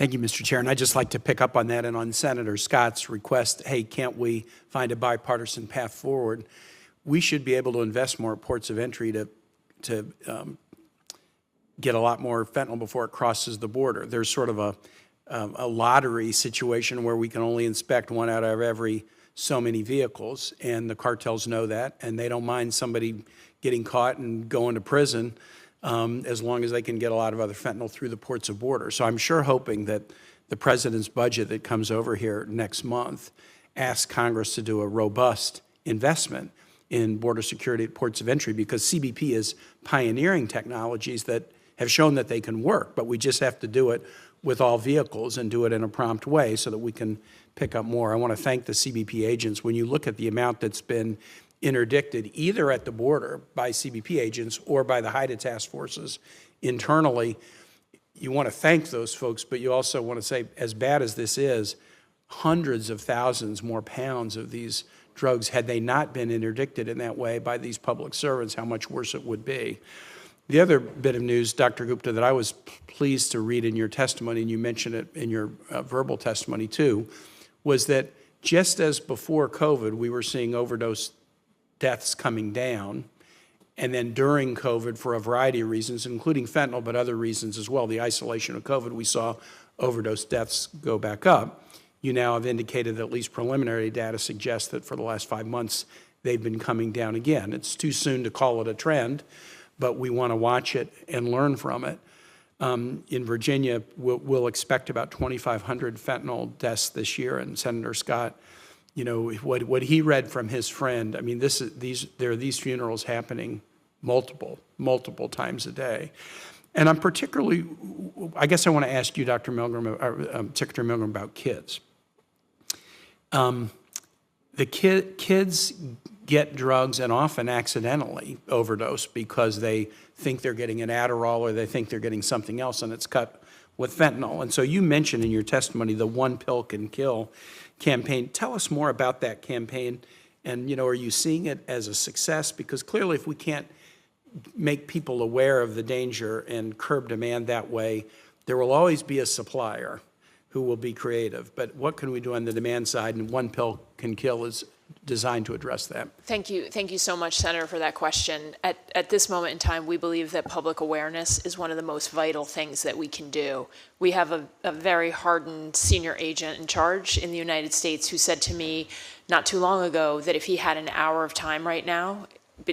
Thank you, Mr. Chair. And I'd just like to pick up on that and on Senator Scott's request, hey, can't we find a bipartisan path forward? We should be able to invest more at ports of entry to get a lot more fentanyl before it crosses the border. There's sort of a lottery situation where we can only inspect one out of every so many vehicles, and the cartels know that, and they don't mind somebody getting caught and going to prison as long as they can get a lot of other fentanyl through the ports of border. So I'm sure hoping that the president's budget that comes over here next month asks Congress to do a robust investment in border security at ports of entry, because CBP is pioneering technologies that have shown that they can work, but we just have to do it with all vehicles and do it in a prompt way so that we can pick up more. I want to thank the CBP agents. When you look at the amount that's been interdicted either at the border by CBP agents or by the HIDTA task forces internally, you want to thank those folks, but you also want to say, as bad as this is, hundreds of thousands more pounds of these drugs, had they not been interdicted in that way by these public servants, how much worse it would be. The other bit of news, Dr. Gupta, that I was pleased to read in your testimony, and you mentioned it in your verbal testimony too, was that just as before COVID, we were seeing overdose deaths coming down, and then during COVID, for a variety of reasons, including fentanyl, but other reasons as well, the isolation of COVID, we saw overdose deaths go back up. You now have indicated that at least preliminary data suggests that for the last 5 months, they've been coming down again. It's too soon to call it a trend, but we want to watch it and learn from it. In Virginia, we'll expect about 2,500 fentanyl deaths this year, and Senator Scott, you know, what he read from his friend, I mean, there are these funerals happening multiple times a day. And I'm particularly, I guess I want to ask you, Dr. Milgram, Secretary Milgram, about kids. The kids get drugs and often accidentally overdose because they think they're getting an Adderall or they think they're getting something else, and it's cut with fentanyl. And so you mentioned in your testimony the One Pill Can Kill campaign. Tell us more about that campaign, and you know, are you seeing it as a success? Because clearly if we can't make people aware of the danger and curb demand that way, there will always be a supplier who will be creative. But what can we do on the demand side? And One Pill Can Kill is designed to address that. Thank you so much, Senator, for that question. At this moment in time, we believe that public awareness is one of the most vital things that we can do. We have a very hardened senior agent in charge in the United States who said to me not too long ago that if he had an hour of time right now,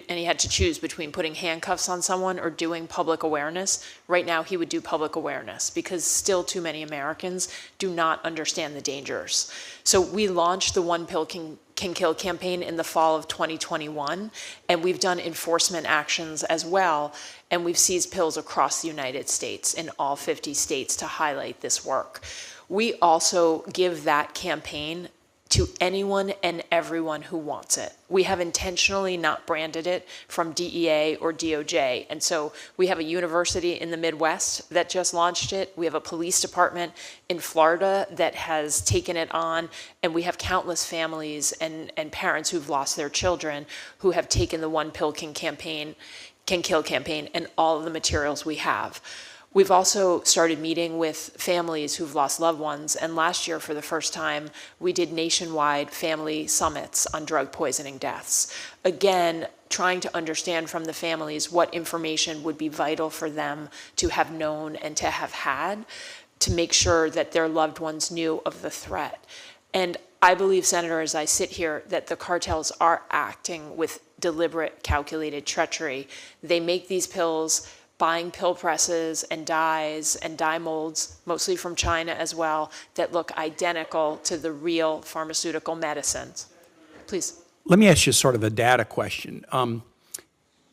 and he had to choose between putting handcuffs on someone or doing public awareness, right now he would do public awareness, because still too many Americans do not understand the dangers. So we launched the One Pill Can Kill campaign in the fall of 2021, and we've done enforcement actions as well, and we've seized pills across the United States in all 50 states to highlight this work. We also give that campaign to anyone and everyone who wants it. We have intentionally not branded it from DEA or DOJ. And so we have a university in the Midwest that just launched it. We have a police department in Florida that has taken it on. And we have countless families and parents who've lost their children who have taken the One Pill Can Kill campaign and all of the materials we have. We've also started meeting with families who've lost loved ones, and last year, for the first time, we did nationwide family summits on drug poisoning deaths. Again, trying to understand from the families what information would be vital for them to have known and to have had to make sure that their loved ones knew of the threat. And I believe, Senator, as I sit here, that the cartels are acting with deliberate, calculated treachery. They make these pills, buying pill presses and dyes and dye molds, mostly from China as well, that look identical to the real pharmaceutical medicines. Please. Let me ask you sort of a data question.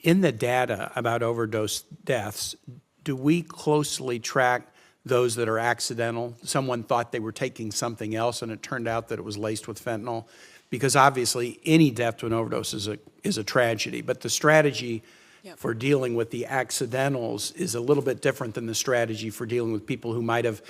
In the data about overdose deaths, do we closely track those that are accidental? Someone thought they were taking something else and it turned out that it was laced with fentanyl? Because obviously any death to an overdose is a tragedy, but the strategy Yep. for dealing with the accidentals is a little bit different than the strategy for dealing with people who might have,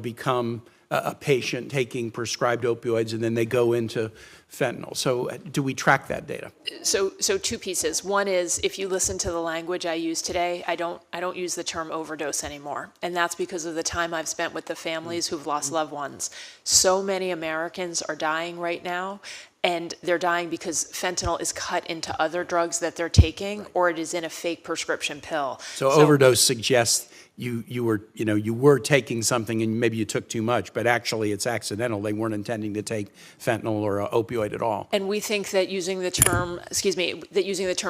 become a patient taking prescribed opioids and then they go into fentanyl. So do we track that data? So two pieces. One is, if you listen to the language I use today, I don't use the term overdose anymore. And that's because of the time I've spent with the families who've lost loved ones. So many Americans are dying right now, and they're dying because fentanyl is cut into other drugs that they're taking, or it is in a fake prescription pill. So overdose suggests you were taking something and maybe you took too much, but actually it's accidental. They weren't intending to take fentanyl or opioid at all. And we think that using the term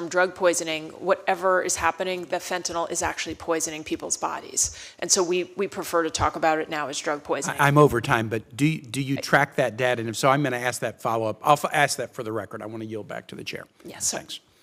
drug poisoning, whatever is happening, the fentanyl is actually poisoning people's bodies. And so we prefer to talk about it now as drug poisoning. I'm over time, but do you track that data? And if so, I'm going to ask that follow-up. I'll ask that for the record. I want to yield back to the chair. Yes, sir. Thanks.